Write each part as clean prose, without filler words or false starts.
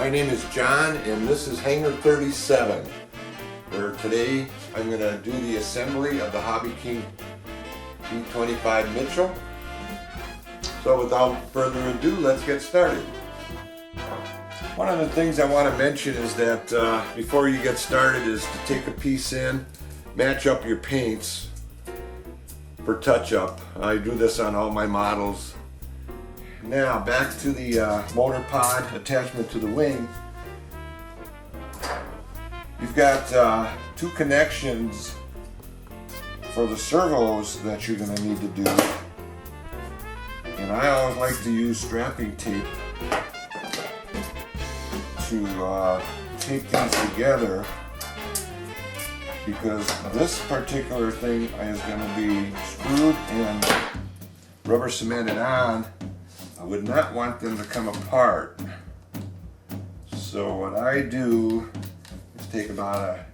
My name is John and this is Hangar 37, where today I'm going to do the assembly of the Hobby King B-25 Mitchell. So without further ado, let's get started. One of the things I want to mention is that before you get started is to take a piece in, match up your paints for touch-up. I do this on all my models. Now back to the motor pod attachment to the wing. You've got two connections for the servos that you're going to need to do. And I always like to use strapping tape to tape these together, because this particular thing is going to be screwed and rubber cemented on. I would not want them to come apart. So what I do is take about an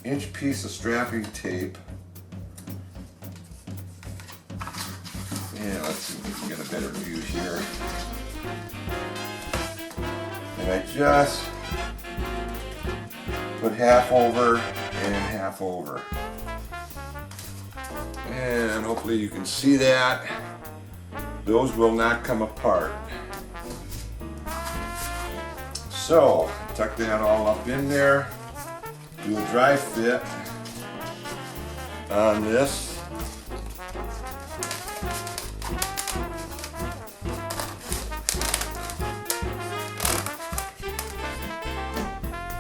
inch piece of strapping tape. And let's see if we can get a better view here. And I just put half over and half over. And hopefully you can see that. Those will not come apart. So, tuck that all up in there. Do a dry fit on this.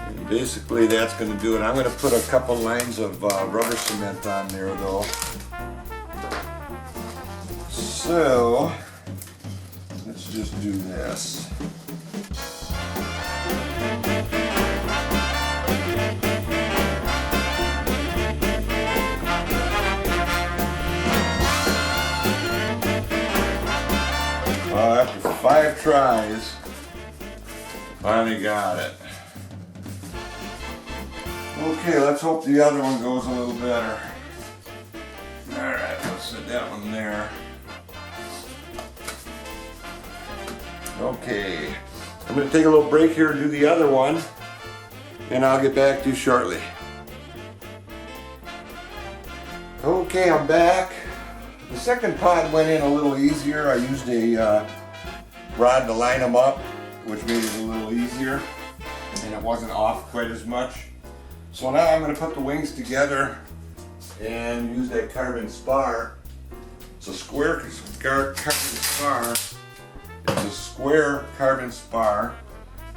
And basically that's going to do it. I'm going to put a couple lines of rubber cement on there though. So, let's just do this. After 5 tries, finally got it. Okay, let's hope the other one goes a little better. Alright, let's set that one there. Okay, I'm going to take a little break here and do the other one, and I'll get back to you shortly. Okay, I'm back. The second pod went in a little easier. I used a rod to line them up, which made it a little easier, and it wasn't off quite as much. So now I'm going to put the wings together and use that carbon spar. It's a square carbon spar. It's a square carbon spar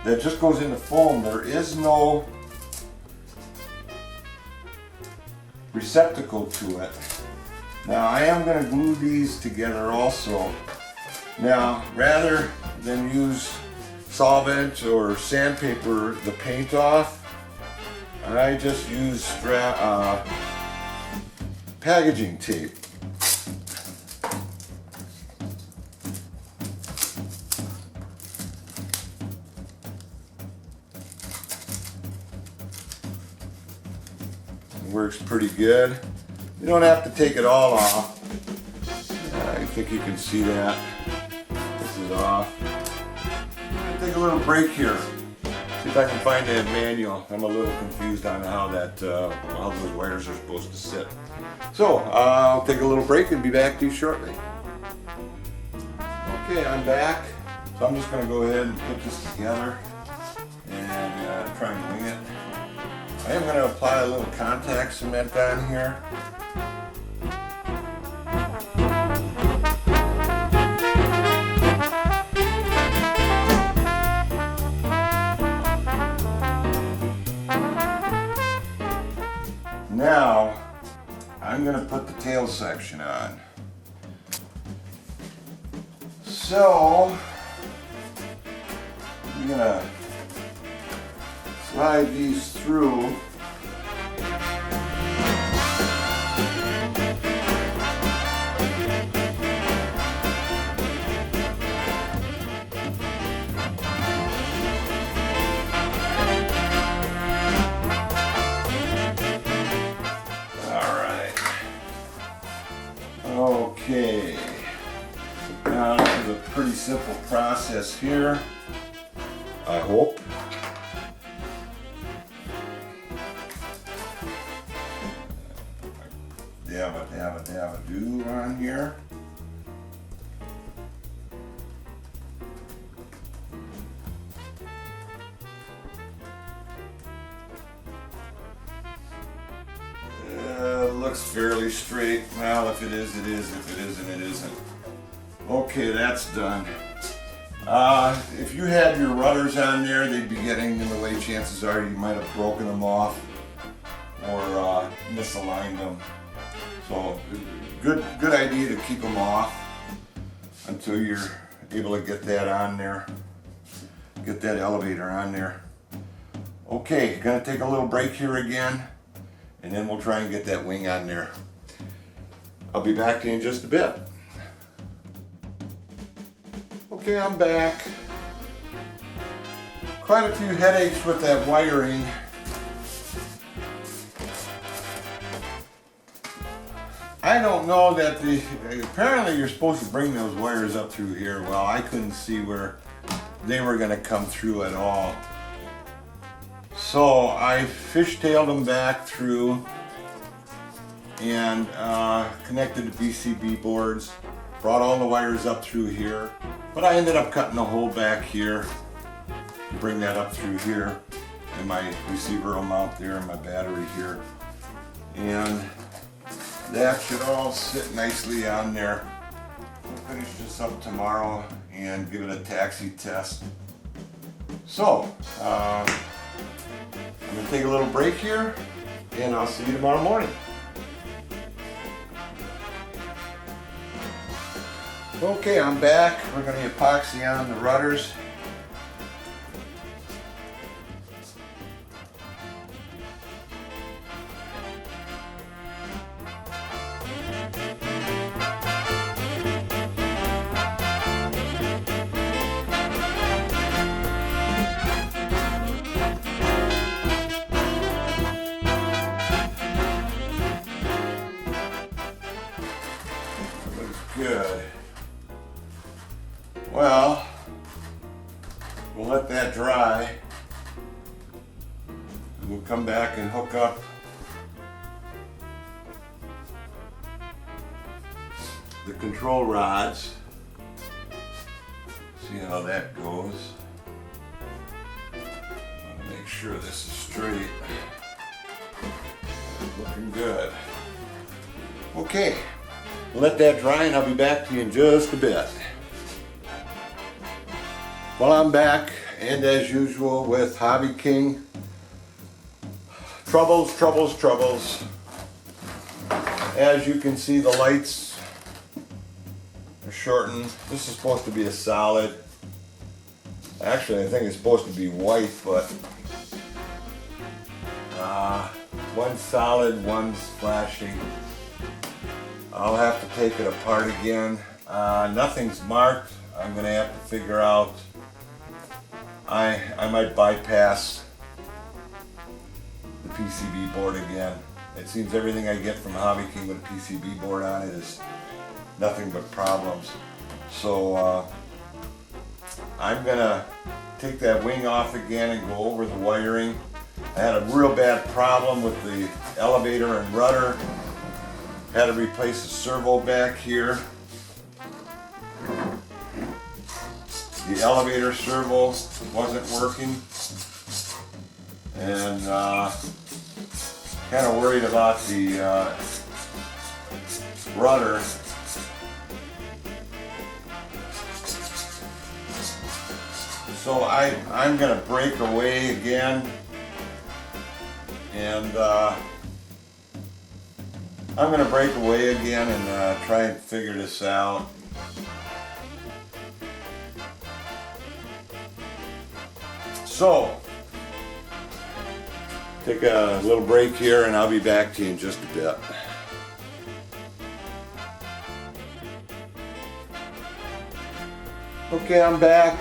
that just goes into foam. There is no receptacle to it. Now I am going to glue these together also. Now rather than use solvent or sandpaper the paint off, I just use packaging tape. Works pretty good. You don't have to take it all off. I think you can see that. This is off. I'll take a little break here. See if I can find that manual. I'm a little confused on how those wires are supposed to sit. So I'll take a little break and be back to you shortly. Okay, I'm back. So I'm just going to go ahead and put this together and try and wing it. I am going to apply a little contact cement on here. Now, I'm going to put the tail section on. So, I'm going to slide these through. Okay, now this is a pretty simple process here, I hope. dabba-do on here. Looks fairly straight. Well, if it is, it is. If it isn't, it isn't. Okay, that's done. If you had your rudders on there, they'd be getting in the way. Chances are you might have broken them off or misaligned them. So, good idea to keep them off until you're able to get that on there. Get that elevator on there. Okay, gonna take a little break here again, and then we'll try and get that wing on there. I'll be back to you in just a bit. Okay, I'm back. Quite a few headaches with that wiring. I don't know that apparently you're supposed to bring those wires up through here. Well, I couldn't see where they were gonna come through at all. So I fishtailed them back through and connected the PCB boards, brought all the wires up through here, but I ended up cutting a hole back here to bring that up through here, and my receiver will mount there and my battery here, and that should all sit nicely on there. We'll finish this up tomorrow and give it a taxi test. So, I'm going to take a little break here, and I'll see you tomorrow morning. Okay, I'm back. We're going to epoxy on the rudders. Good. Well, we'll let that dry, and we'll come back and hook up the control rods. See how that goes. I want to make sure this is straight. Looking good. Okay. Let that dry, and I'll be back to you in just a bit. Well, I'm back, and as usual with Hobby King. Troubles. As you can see, the lights are shortened. This is supposed to be a solid. Actually, I think it's supposed to be white, but one's solid, one's flashing. I'll have to take it apart again. Nothing's marked. I'm going to have to figure out. I might bypass the PCB board again. It seems everything I get from Hobby King with a PCB board on it is nothing but problems. So I'm going to take that wing off again and go over the wiring. I had a real bad problem with the elevator and rudder. Had to replace the servo back here. The elevator servo wasn't working, and kind of worried about the rudder. So I'm going to break away again, and I'm going to break away again and try and figure this out. So, take a little break here, and I'll be back to you in just a bit. Okay, I'm back.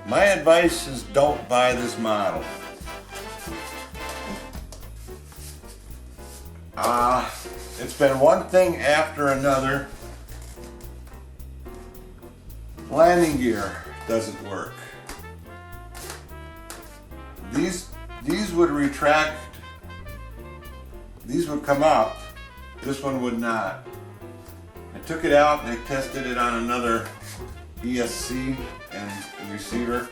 My advice is don't buy this model. It's been one thing after another. Landing gear doesn't work. These would retract these would come up, this one would not. I took it out and I tested it on another ESC and receiver,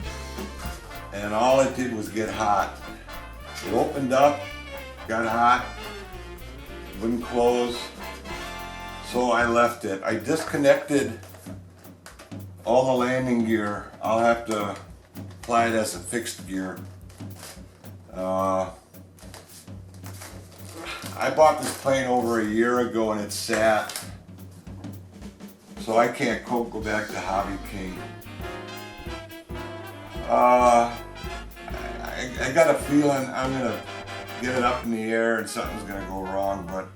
and all it did was get hot. It opened up, got hot, wouldn't close, so I left it. I disconnected all the landing gear. I'll have to apply it as a fixed gear. I bought this plane over a year ago and it sat, so I can't go back to Hobby King. I got a feeling I'm gonna get it up in the air and something's gonna go wrong, but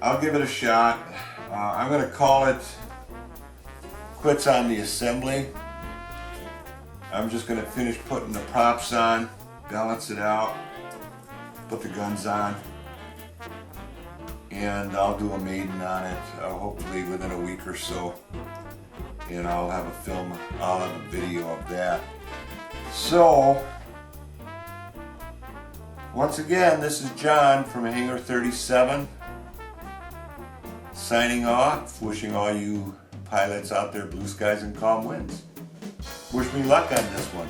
I'll give it a shot. I'm gonna call it quits on the assembly. I'm just gonna finish putting the props on, balance it out, put the guns on, and I'll do a maiden on it, hopefully within a week or so, and I'll have a video of that. So, once again, this is John from Hangar 37, signing off, wishing all you pilots out there blue skies and calm winds. Wish me luck on this one.